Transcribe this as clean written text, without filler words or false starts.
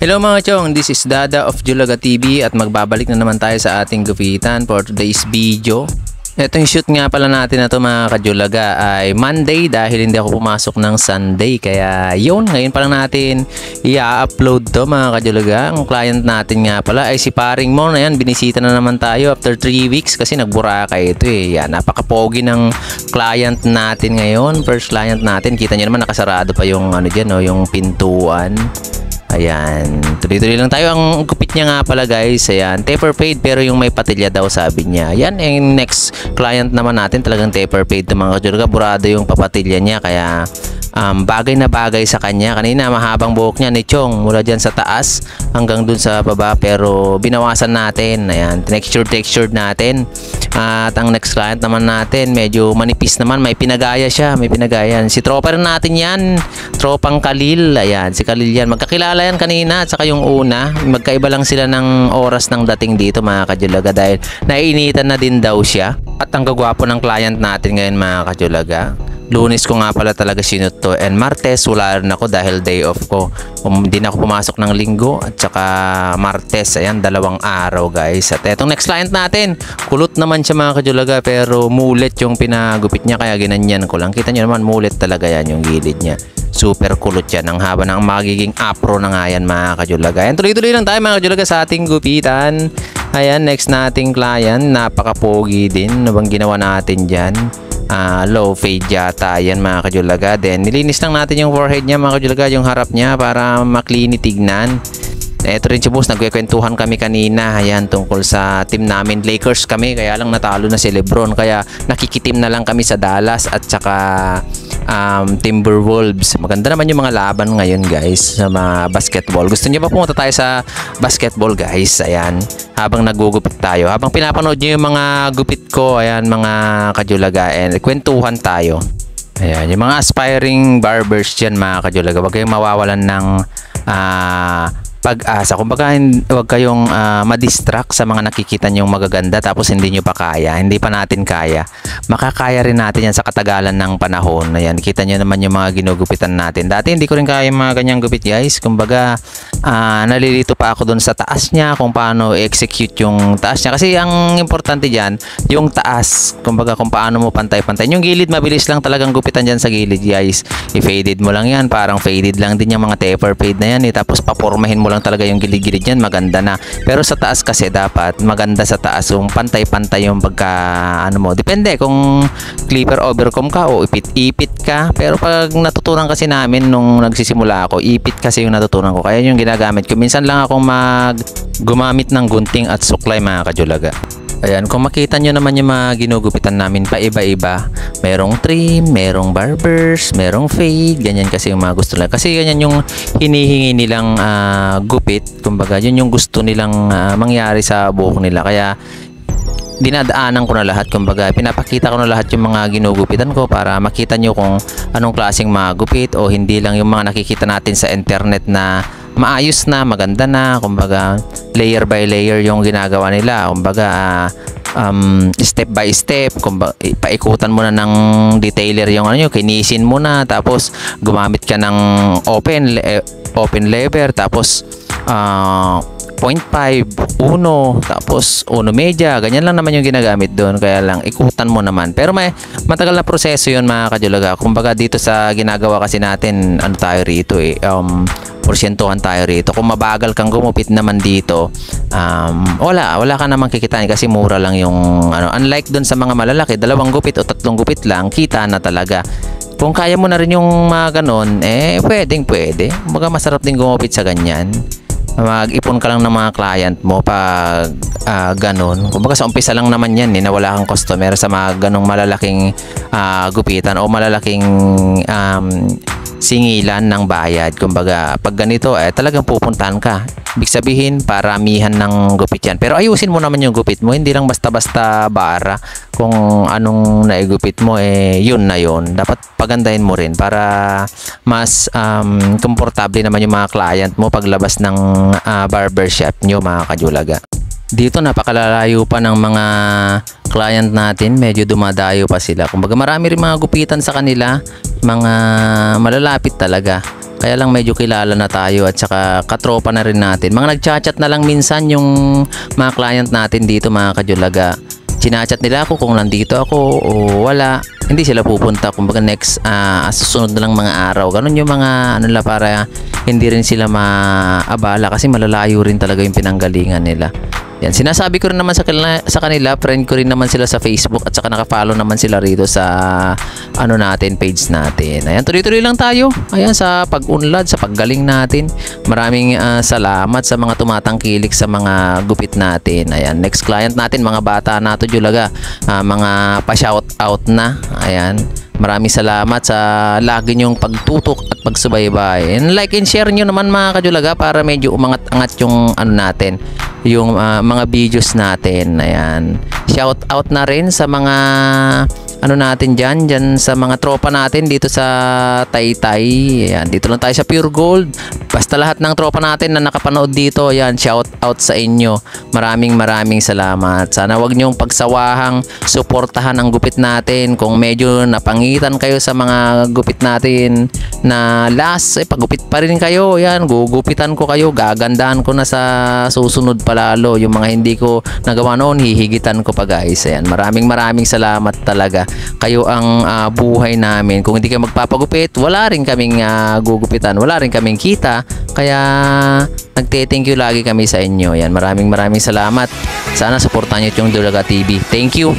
Hello mga chong, this is Dada of Julaga TV at magbabalik na naman tayo sa ating gupitan for today's video. Itong shoot nga pala natin na to mga kajulaga ay Monday dahil hindi ako pumasok ng Sunday. Kaya yun, ngayon pa lang natin i-upload to mga kajulaga. Ang client natin nga pala ay si Paring Mon. Ayan, binisita na naman tayo after 3 weeks kasi nagburaka ito eh. Yan, napakapogi ng client natin ngayon. First client natin, kita nyo naman nakasarado pa yung ano dyan, no, yung pintuan. Ayan, tuloy-tuloy lang tayo. Ang gupit niya nga pala guys, ayan, taper fade pero yung may patilya daw sabi niya. Ayan, yung next client naman natin talagang taper fade to mga kajulaga. Burado yung papatilya niya kaya bagay na bagay sa kanya. Kanina mahabang buhok niya ni Chong mula dyan sa taas hanggang dun sa baba pero binawasan natin. Ayan, textured natin. At ang next client naman natin medyo manipis naman, may pinagaya siya, may pinagayan. Si tropa rin natin yan, tropang Khalil. Ayan, si Khalil yan, magkakilala yan kanina at saka yung una. Magkaiba lang sila ng oras ng dating dito mga kajulaga dahil naiinitan na din daw siya. At ang gagwapo ng client natin ngayon mga kajulaga, Lunes ko nga pala talaga sinut to and Martes wala rin ako dahil day off ko. Hindi na ako pumasok ng Linggo at saka Martes. Ayan, 2 araw guys. At etong next client natin, kulot naman siya mga kajulaga pero mulit yung pinagupit niya kaya ginanyan ko lang. Kita nyo naman mulit talaga yan yung gilid niya. Super kulot yan. Ang haba ng magiging afro na nga yan mga kajulaga. Ayan, tuloy-tuloy lang tayo mga kajulaga sa ating gupitan. Ayan, next nating client, napaka-pogi din. Ano bang ginawa natin dyan? Low fade yata yan mga kajulaga. Then nilinis lang natin yung forehead niya mga kajulaga, yung harap niya para maklini tignan. Ito rin si boss, nagkwekwentuhan kami kanina. Ayan, tungkol sa team namin. Lakers kami, kaya lang natalo na si Lebron. Kaya nakikitim na lang kami sa Dallas at saka Timberwolves. Maganda naman yung mga laban ngayon guys sa mga basketball. Gusto niyo ba pumunta tayo sa basketball guys? Ayan, habang nagugupit tayo, habang pinapanood niyo yung mga gupit ko, ayan mga kajulaga, and kwentuhan tayo. Ayan, yung mga aspiring barbers dyan mga kajulaga, wag kayong mawawalan ng pag-asa. Kumbaga, huwag kayong ma-distract sa mga nakikita nyong magaganda tapos hindi nyo pa kaya. Hindi pa natin kaya. Makakaya rin natin yan sa katagalan ng panahon. Ayan, kita nyo naman yung mga ginugupitan natin. Dati hindi ko rin kaya yung mga ganyang gupit guys. Kumbaga, nalilito pa ako dun sa taas niya kung paano i-execute yung taas niya. Kasi ang importante dyan, yung taas. Kumbaga, kung paano mo pantay-pantay. Yung gilid, mabilis lang talagang gupitan dyan sa gilid guys. I-faded mo lang yan. Parang faded lang din yung mga taper fade na yan. Tapos papormahin mo lang talaga yung gilid-gilid yan, maganda na. Pero sa taas kasi dapat maganda sa taas, yung pantay-pantay yung pagka ano mo. Depende kung clipper overcomb ka o ipit-ipit ka. Pero pag natutunan kasi namin nung nagsisimula ako, ipit kasi yung natutunan ko. Kaya yung ginagamit ko. Minsan lang akong gumamit ng gunting at suklay mga kajulaga. Ayan, kung makita nyo naman yung mga ginugupitan namin pa iba-iba. Merong trim, merong barbers, merong fade. Ganyan kasi yung mga gusto nila. Kasi ganyan yung hinihingi nilang gupit. Kumbaga, yun yung gusto nilang mangyari sa buhok nila. Kaya dinadaanan ko na lahat. Kumbaga, pinapakita ko na lahat yung mga ginugupitan ko para makita nyo kung anong klaseng mga gupit o hindi lang yung mga nakikita natin sa internet na maayos na, maganda na. Kumbaga, layer by layer yung ginagawa nila. Kumbaga, step by step. Kumbaga, paikutan mo na ng detailer yung ano nyo, kinisin mo na, tapos gumamit ka ng open lever, tapos 0.5, 1, tapos 1 media, ganyan lang naman yung ginagamit doon. Kaya lang, ikutan mo naman. Pero may matagal na proseso yun mga kajulaga. Kumbaga dito sa ginagawa kasi natin, ano tayo rito eh, porsyentuhan tayo rito. Kung mabagal kang gumupit naman dito, wala ka namang kikitain kasi mura lang yung ano. Unlike doon sa mga malalaki, 2 gupit o 3 gupit lang, kita na talaga. Kung kaya mo na rin yung mga ganon, pwede. Kumbaga masarap din gumupit sa ganyan. Mag-ipon ka lang ng mga client mo pag ganon. Kumbaga sa umpisa lang naman yan na wala kang customer sa mga ganong malalaking gupitan o malalaking singilan ng bayad. Kumbaga pag ganito talagang pupuntahan ka. Ibig sabihin paramihan ng gupit yan. Pero ayusin mo naman yung gupit mo. Hindi lang basta-basta bara. Kung anong naigupit mo yun na yun. Dapat pagandahin mo rin para mas komportable naman yung mga client mo paglabas ng barbershop nyo mga kajulaga. Dito napakalalayo pa ng mga client natin, medyo dumadayo pa sila. Kumbaga marami rin mga gupitan sa kanila, mga malalapit talaga. Kaya lang medyo kilala na tayo at saka katropa na rin natin. Mga nagchat-chat na lang minsan yung mga client natin dito mga kajulaga. Chinachat nila ako kung nandito ako o wala. Hindi sila pupunta. Kumbaga next susunod na lang mga araw. Ganun yung mga ano la, para hindi rin sila maabala kasi malalayo rin talaga yung pinanggalingan nila. Yan, sinasabi ko rin naman sa kanila, friend ko rin naman sila sa Facebook at saka naka-follow naman sila rito sa ano natin, page natin. Ayan, tuloy-tuloy lang tayo. Ayan, sa pag-unlad, sa paggaling natin. Maraming salamat sa mga tumatangkilik sa mga gupit natin. Ayan, next client natin, mga bata na to Julaga. Mga pa-shout out na. Ayan. Maraming salamat sa lagi nyong pagtutok at pagsubaybay. And like and share nyo naman mga kajulaga para medyo umangat-angat yung ano natin, yung mga videos natin. Ayan. Shout out na rin sa mga ano natin dyan sa mga tropa natin dito sa Taytay. Ayan, dito lang tayo sa Pure Gold. Basta lahat ng tropa natin na nakapanood dito, ayan, shout out sa inyo. Maraming salamat. Sana wag niyong pagsawahang suportahan ang gupit natin. Kung medyo napangitan kayo sa mga gupit natin na last, pagupit pa rin kayo. Ayan, gugupitan ko kayo. Gagandahan ko na sa susunod palalo. Yung mga hindi ko nagawa noon, hihigitan ko pa guys. Ayan, maraming salamat talaga. Kayo ang buhay namin. Kung hindi kayo magpapagupit, wala rin kaming gugupitan, wala rin kaming kita. Kaya nagte-thank you lagi kami sa inyo. Yan, maraming salamat. Sana suportahan niyo yung Julaga TV. Thank you.